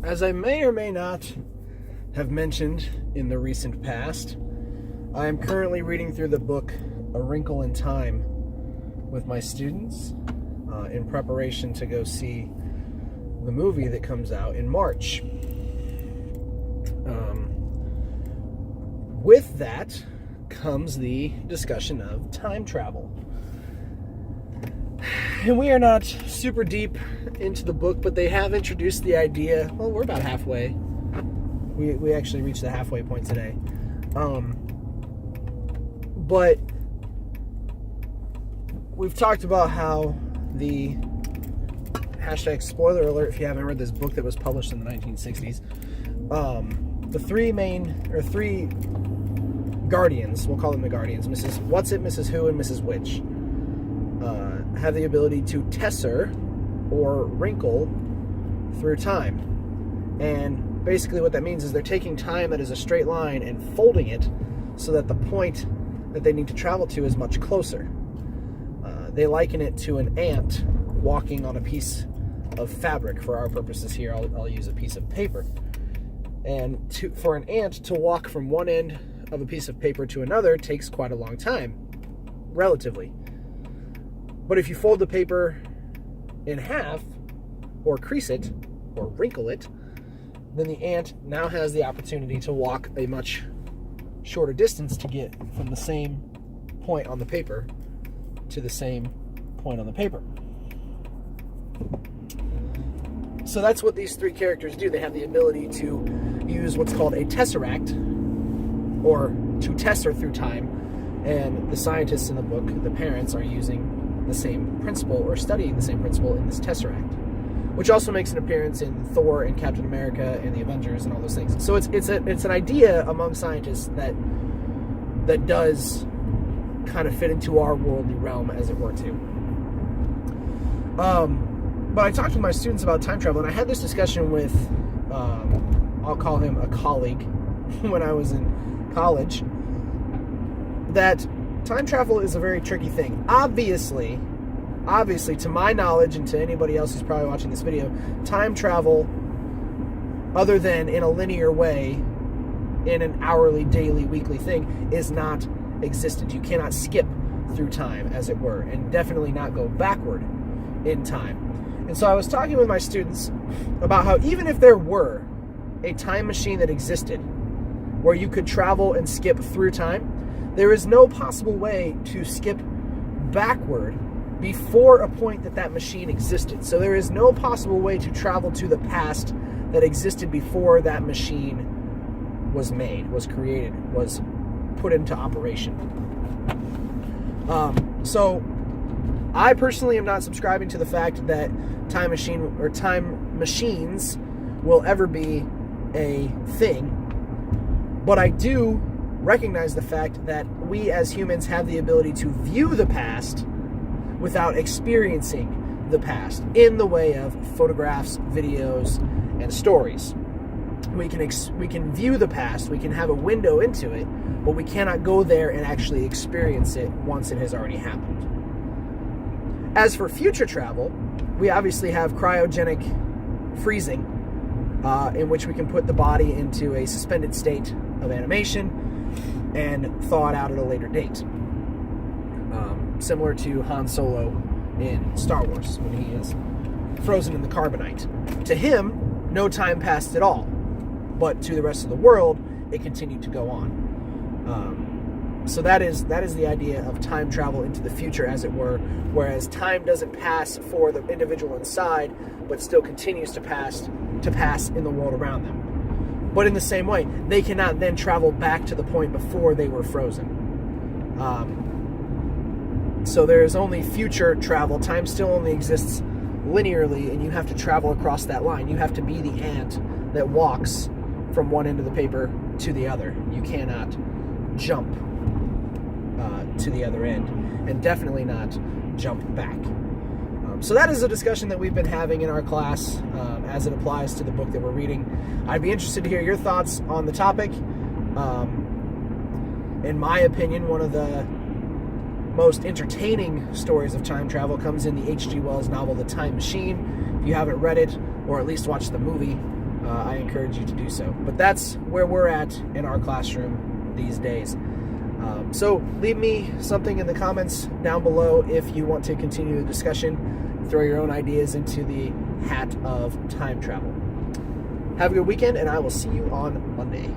As I may or may not have mentioned in the recent past, I am currently reading through the book A Wrinkle in Time with my students in preparation to go see the movie that comes out in March. With that comes the discussion of time travel. And we are not super deep into the book, but they have introduced the idea. Well, we're about halfway. We actually reached the halfway point today. But we've talked about how the hashtag spoiler alert, if you haven't read this book that was published in the 1960s, the three guardians, we'll call them the guardians, Mrs. Whatsit, Mrs. Who, and Mrs. Which, have the ability to tesser or wrinkle through time. And basically what that means is they're taking time that is a straight line and folding it so that the point that they need to travel to is much closer. They liken it to an ant walking on a piece of fabric. For our purposes here, I'll use a piece of paper. And for an ant to walk from one end of a piece of paper to another takes quite a long time, relatively. But if you fold the paper in half, or crease it, or wrinkle it, then the ant now has the opportunity to walk a much shorter distance to get from the same point on the paper to the same point on the paper. So that's what these three characters do. They have the ability to use what's called a tesseract, or to tesser through time, and the scientists in the book, the parents, are using the same principle, or studying the same principle in this tesseract, which also makes an appearance in Thor and Captain America and the Avengers and all those things. So it's an idea among scientists that does kind of fit into our worldly realm, as it were, too. But I talked with my students about time travel, and I had this discussion with, I'll call him a colleague, when I was in college, that time travel is a very tricky thing. Obviously, to my knowledge, and to anybody else who's probably watching this video, time travel, other than in a linear way, in an hourly, daily, weekly thing, is not existent. You cannot skip through time, as it were, and definitely not go backward in time. And so I was talking with my students about how even if there were a time machine that existed where you could travel and skip through time, there is no possible way to skip backward before a point that machine existed. So there is no possible way to travel to the past that existed before that machine was made, was created, was put into operation. So I personally am not subscribing to the fact that time machines will ever be a thing, but I do recognize the fact that we as humans have the ability to view the past without experiencing the past in the way of photographs, videos, and stories. We can view the past, we can have a window into it, but we cannot go there and actually experience it once it has already happened. As for future travel, we obviously have cryogenic freezing, in which we can put the body into a suspended state of animation and thaw it out at a later date. Similar to Han Solo in Star Wars, when he is frozen in the carbonite. To him, no time passed at all, but to the rest of the world, it continued to go on. So that is the idea of time travel into the future, as it were, whereas time doesn't pass for the individual inside, but still continues to pass in the world around them. But in the same way, they cannot then travel back to the point before they were frozen. So there is only future travel. Time still only exists linearly, and you have to travel across that line. You have to be the ant that walks from one end of the paper to the other. You cannot jump to the other end, and definitely not jump back. So that is a discussion that we've been having in our class as it applies to the book that we're reading. I'd be interested to hear your thoughts on the topic. In my opinion, one of the most entertaining stories of time travel comes in the H.G. Wells novel, The Time Machine. If you haven't read it, or at least watched the movie, I encourage you to do so. But that's where we're at in our classroom these days. So leave me something in the comments down below if you want to continue the discussion. Throw your own ideas into the hat of time travel. Have a good weekend, and I will see you on Monday.